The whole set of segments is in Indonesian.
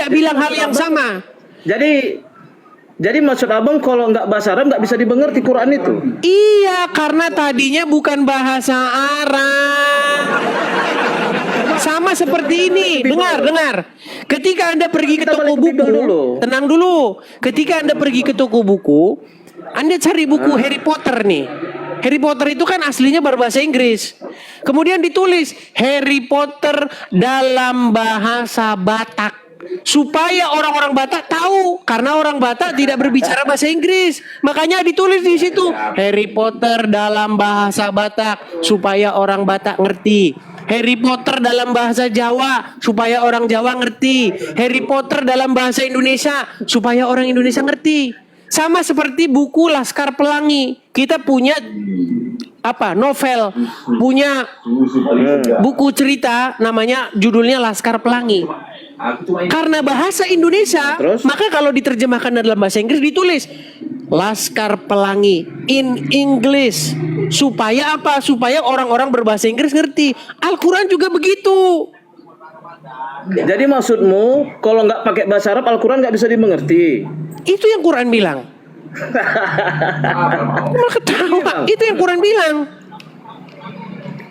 tidak bilang hal yang sama. Jadi maksud abang kalau nggak bahasa Arab nggak bisa dimengerti Quran itu? Iya, karena tadinya bukan bahasa Arab. Sama seperti ini. Dengar. Ketika Anda pergi ke toko buku, tenang dulu. Ketika Anda pergi ke toko buku, Anda cari buku Harry Potter nih. Harry Potter itu kan aslinya berbahasa Inggris. Kemudian ditulis Harry Potter dalam bahasa Batak. Supaya orang-orang Batak tahu, karena orang Batak tidak berbicara bahasa Inggris, makanya ditulis di situ Harry Potter dalam bahasa Batak supaya orang Batak ngerti. Harry Potter dalam bahasa Jawa supaya orang Jawa ngerti. Harry Potter dalam bahasa Indonesia supaya orang Indonesia ngerti. Sama seperti buku Laskar Pelangi, kita punya novel, punya buku cerita namanya judulnya Laskar Pelangi. Karena bahasa Indonesia, maka kalau diterjemahkan dalam bahasa Inggris ditulis Laskar Pelangi in English. Supaya apa? Supaya orang-orang berbahasa Inggris ngerti. Al-Quran juga begitu. Jadi maksudmu kalau nggak pakai bahasa Arab Al-Quran nggak bisa dimengerti? Itu yang Quran bilang. Malah ketawa. Itu yang Quran bilang.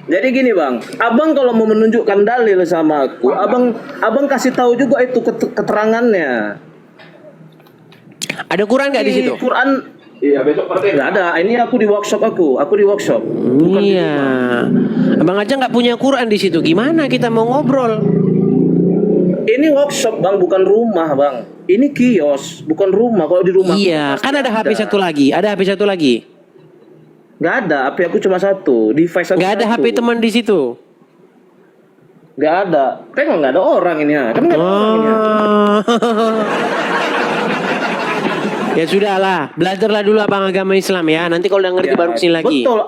Jadi gini bang, abang kalau mau menunjukkan dalil sama aku, abang kasih tahu juga itu keterangannya. Ada Quran nggak di situ? Quran. Iya besok praktek. Nggak ada. Ini aku di workshop aku di workshop. Bukan iya. Abang aja nggak punya Quran di situ. Gimana kita mau ngobrol? Ini workshop bang, bukan rumah bang. Ini kios, bukan rumah. Kalau di rumah. Iya, kan ada HP satu lagi. Ada HP satu lagi. Gak ada, HP aku cuma satu, device aku gak ada satu. HP teman di situ. Gak ada, kan nggak ada orang ini ya, kan nggak ada orang ini ya. Ya sudahlah, belajarlah dulu abang agama Islam ya. Nanti kalau udah ngerti baru kesini lagi. Betul.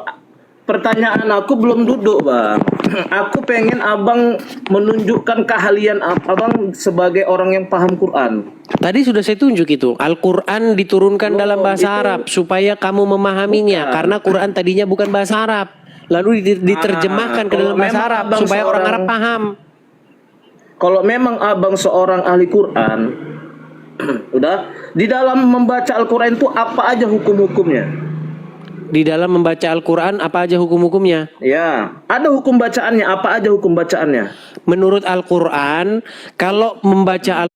Pertanyaan aku belum duduk bang. Aku pengen abang menunjukkan keahlian abang sebagai orang yang paham Quran. Tadi sudah saya tunjuk itu. Al-Quran diturunkan dalam bahasa Arab supaya kamu memahaminya. Karena Quran tadinya bukan bahasa Arab. Lalu diterjemahkan ke dalam bahasa Arab supaya orang Arab paham. Kalau memang abang seorang ahli Quran, udah di dalam membaca Al-Quran itu apa aja hukum-hukumnya? Di dalam membaca Al-Quran apa aja hukum-hukumnya? Ya, ada hukum bacaannya. Apa aja hukum bacaannya? Menurut Al-Quran, kalau membaca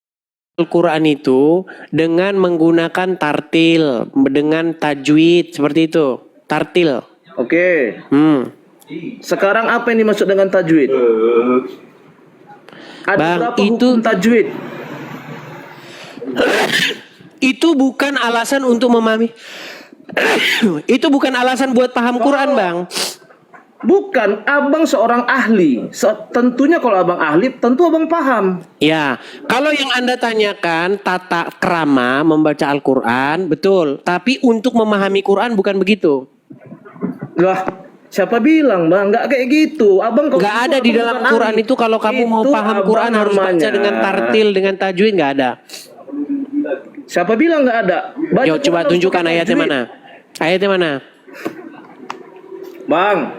Al-Quran itu dengan menggunakan tartil, dengan tajwid seperti itu, tartil. Oke. Sekarang apa yang dimaksud dengan tajwid? Ada Bang, berapa hukum tajwid? Itu bukan alasan untuk memahami. Itu bukan alasan buat paham Quran, Bang. Bukan, abang seorang ahli. Tentunya kalau abang ahli, tentu abang paham. Ya, kalau yang Anda tanyakan tata krama membaca Al-Quran, betul. Tapi untuk memahami Quran bukan begitu. Lah, siapa bilang bang? Nggak kayak gitu. Abang nggak ada di dalam Quran ahli. Itu kalau kamu mau paham Quran harus baca dengan tartil, dengan tajwid, nggak ada. Siapa bilang nggak ada? Yo, coba tunjukkan ayatnya mana. Ayatnya mana? Bang,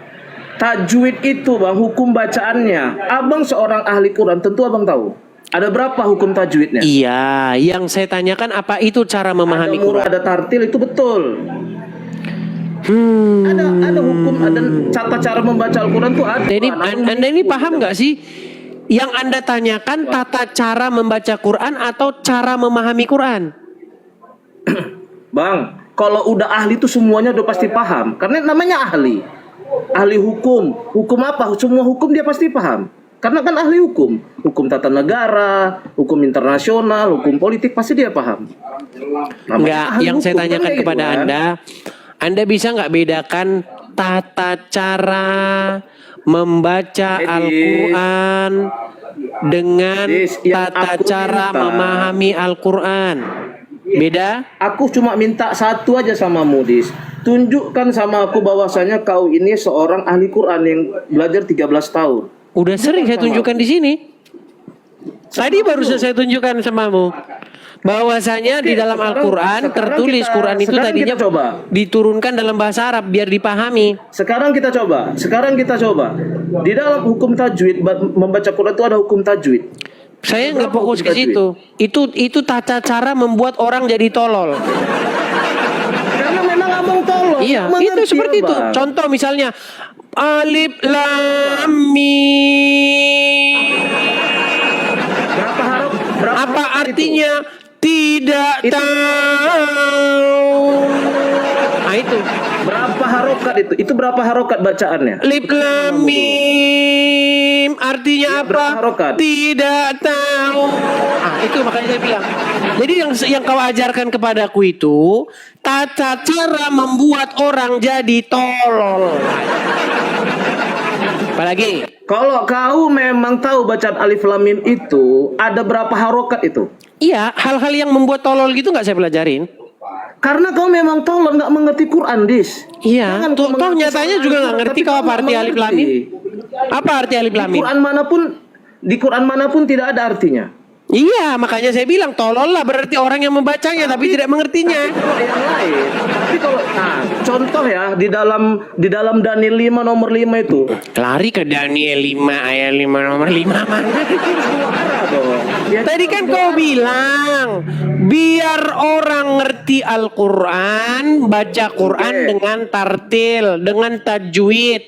tajwid itu bang, hukum bacaannya. Abang seorang ahli Quran, tentu abang tahu. Ada berapa hukum tajwidnya? Iya, yang saya tanyakan apa itu cara memahami Quran? Ada tartil, itu betul. Ada hukum, ada tata cara membaca Al-Quran tuh ada. Jadi Anda ini paham nggak sih? Yang Anda tanyakan tata cara membaca Quran atau cara memahami Quran? Bang, kalau udah ahli itu semuanya udah pasti paham. Karena namanya ahli. Ahli hukum. Hukum apa? Semua hukum dia pasti paham. Karena kan ahli hukum. Hukum tata negara, hukum internasional, hukum politik pasti dia paham. Enggak, yang saya tanyakan kepada Anda bisa nggak bedakan tata cara membaca Al-Quran dengan tata cara memahami Al-Quran? Beda? Aku cuma minta satu aja sama Mudis. Tunjukkan sama aku bahwasanya kau ini seorang ahli Quran yang belajar 13 tahun. Udah sering saya tunjukkan di sini. Tadi baru saya tunjukkan samamu. Bahwasanya di dalam Al-Quran tertulis Quran itu tadinya diturunkan dalam bahasa Arab biar dipahami. Sekarang kita coba. Di dalam hukum tajwid membaca Quran itu ada hukum tajwid. Saya nggak Berapa fokus hukum ke tajwid? situ. Itu tata cara membuat orang jadi tolol. Karena memang abang tolong. Iya, mengerti, itu seperti itu. Abang. Contoh misalnya alif lam mim. Berapa Apa harokat artinya? Tidak Itu- tahu. Nah itu. Berapa harokat itu? Itu berapa harokat bacaannya? Alif lam mim artinya Iya, apa? berapa harokat? Tidak tahu. Ah, itu makanya saya bilang. Jadi yang kau ajarkan kepadaku itu tata cara membuat orang jadi tolol. Apalagi? Kalau kau memang tahu bacaan alif lam mim itu ada berapa harokat itu? Iya, hal-hal yang membuat tolol gitu nggak saya pelajarin. Karena kau memang tolong nggak mengerti Quran, Dis. Iya, Jangan kau toh mengerti nyatanya sama juga Al-Quran, nggak ngerti tapi kau apa nggak arti alif lam mengerti. mim. Apa arti alif lam mim? Di Quran manapun tidak ada artinya. Iya, makanya saya bilang tolol lah berarti orang yang membacanya tapi tidak mengertinya. Kalau contoh ya di dalam Daniel 5 nomor 5 itu. Lari ke Daniel 5 ayat 5 nomor 5 mana? Suara dong. Ya, Tadi kan kau bilang biar orang ngerti Al-Quran, baca Quran Oke. dengan tartil, dengan tajwid.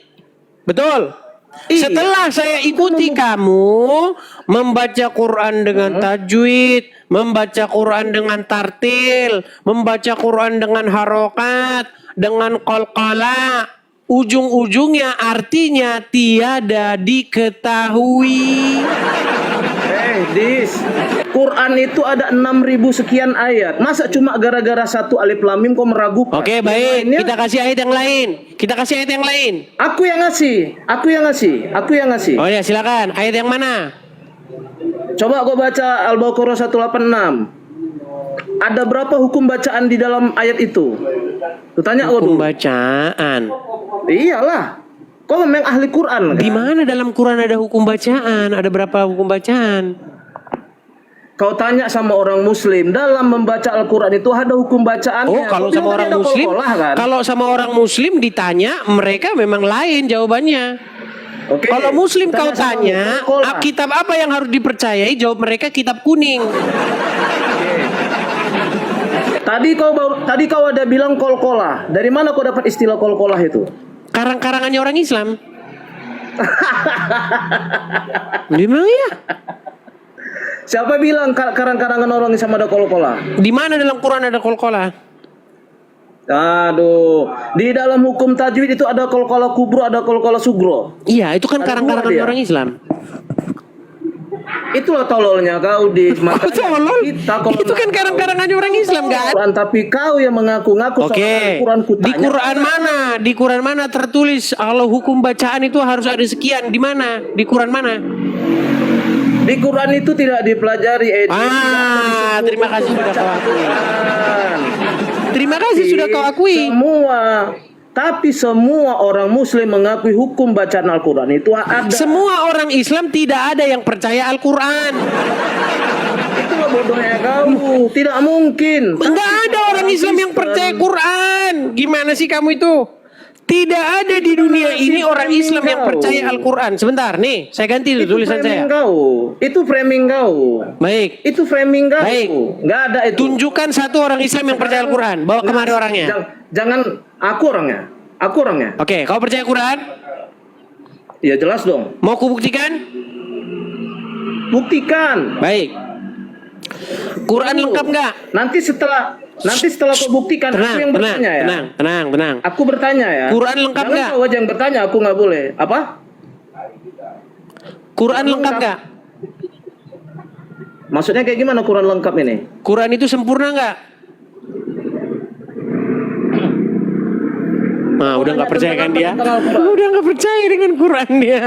Betul? Iya. Setelah saya ikuti kamu membaca Quran dengan tajwid, membaca Quran dengan tartil, membaca Quran dengan harokat, dengan qalqala, ujung-ujungnya artinya tiada diketahui. Dis, Quran itu ada 6.000 sekian ayat. Masa cuma gara-gara satu alif lam mim kau meragukan? Oke, Yang baik. lainnya, Kita kasih ayat yang lain. Kita kasih ayat yang lain. Aku yang ngasih. Oh ya, silakan. Ayat yang mana? Coba kau baca Al-Baqarah 186. Ada berapa hukum bacaan di dalam ayat itu? Tuh tanya kau Hukum dulu. bacaan. Iyalah. Kau memang ahli Quran kan? Di mana dalam Quran ada hukum bacaan? Ada berapa hukum bacaan? Kau tanya sama orang Muslim dalam membaca Al-Quran itu ada hukum bacaannya. Oh, kalau Kau sama bilang orang tadi ada Muslim, qalqalah, kan? kalau sama orang Muslim ditanya, mereka memang lain jawabannya. Oke, Kalau Muslim kau sama tanya, qalqalah. kitab apa yang harus dipercayai? Jawab mereka kitab kuning. Tadi kau ada bilang qalqalah. Dari mana kau dapat istilah qalqalah itu? Karang-karangannya orang Islam. Gimana ya? Siapa bilang karang-karangan orang sama ada qalqalah? Di mana dalam Quran ada qalqalah? Aduh, di dalam hukum tajwid itu ada qalqalah kubro, ada qalqalah sugro. Iya, itu kan Ada karang-karangan dua dia. orang Islam. Itulah tololnya kau di Oh, tolol. kalau Itu kan karang-karangannya orang Islam, kan? Quran, tapi kau yang mengaku-ngaku Oke. Quran Di Quran mana? Di Quran mana tertulis kalau hukum bacaan itu harus ada sekian? Di mana? Di Quran mana? Di Quran itu tidak dipelajari. Terima kasih sudah kau akui. Terima kasih sudah kau akui. Tapi semua orang Muslim mengakui hukum bacaan Al-Quran itu ada. Semua orang Islam tidak ada yang percaya Al-Quran. Itulah bodohnya kau. Tidak mungkin. Enggak ada orang Islam yang percaya Quran. Gimana sih kamu itu? Tidak ada di dunia ini orang Islam yang percaya Al-Quran. Sebentar, nih, saya ganti Itu tulisan framing saya. kau. Itu framing kau. Baik. Itu framing kau. Baik. Nggak ada itu. Tunjukkan satu orang Islam yang percaya Al-Quran. Bawa kemari orangnya. Jangan aku orangnya. Oke, kau percaya Quran? Ya jelas dong. Mau kubuktikan? Buktikan. Baik. Quran lengkap nggak? Nanti setelah kau buktikan aku yang bertanya ya. Tenang. Aku bertanya ya. Quran lengkap Jangan nggak? kau aja yang bertanya, aku nggak boleh. Apa? Quran lengkap nggak? Maksudnya kayak gimana Quran lengkap ini? Quran itu sempurna nggak? Nah, udah nggak percaya kan dia? Udah nggak percaya dengan Quran dia.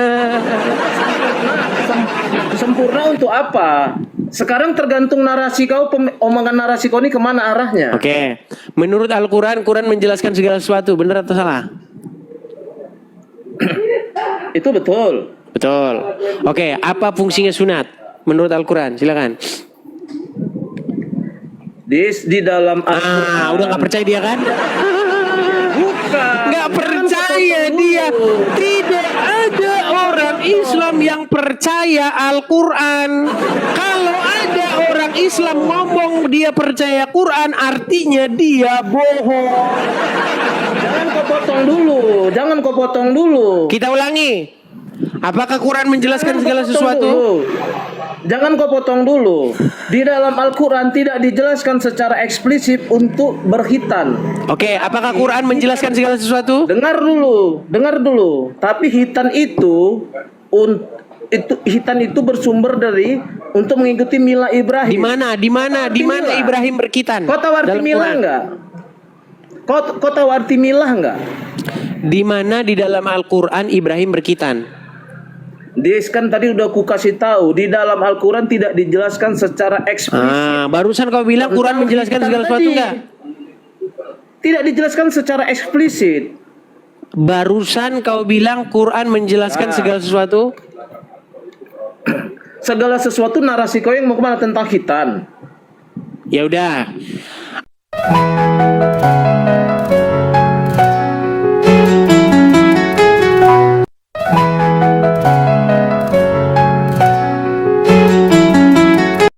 Sempurna untuk apa? Sekarang tergantung narasi kau, omongan narasi kau ini kemana arahnya? Oke, menurut Al-Quran, Quran menjelaskan segala sesuatu, benar atau salah? Itu betul. Betul. Oke, apa fungsinya sunat? Menurut Al-Quran, silakan. Di dalam Udah nggak percaya dia kan? Bukan. Nggak percaya dia. Tidak ada orang Islam yang percaya percaya Al-Quran. Kalau ada orang Islam ngomong dia percaya Quran, artinya dia bohong. Jangan kau potong dulu. Kita ulangi. Apakah Quran menjelaskan segala sesuatu? Jangan kau potong dulu. Di dalam Al-Quran tidak dijelaskan secara eksplisit untuk berkhitan. Oke, apakah Quran menjelaskan segala sesuatu? Dengar dulu. Tapi hitan itu bersumber dari untuk mengikuti mila Ibrahim. Di mana Ibrahim berkhitan? Kau tahu arti Dalam milah Quran. enggak? Kau tahu arti milah enggak? Di mana di dalam Al-Quran Ibrahim berkhitan? Kan tadi udah aku kasih tahu, di dalam Al-Quran tidak dijelaskan secara eksplisit. Barusan kau bilang Quran menjelaskan segala sesuatu enggak? Tidak dijelaskan secara eksplisit. Barusan kau bilang Quran menjelaskan segala sesuatu? Segala sesuatu narasi kau yang mau kemana tentang khitan. Ya udah.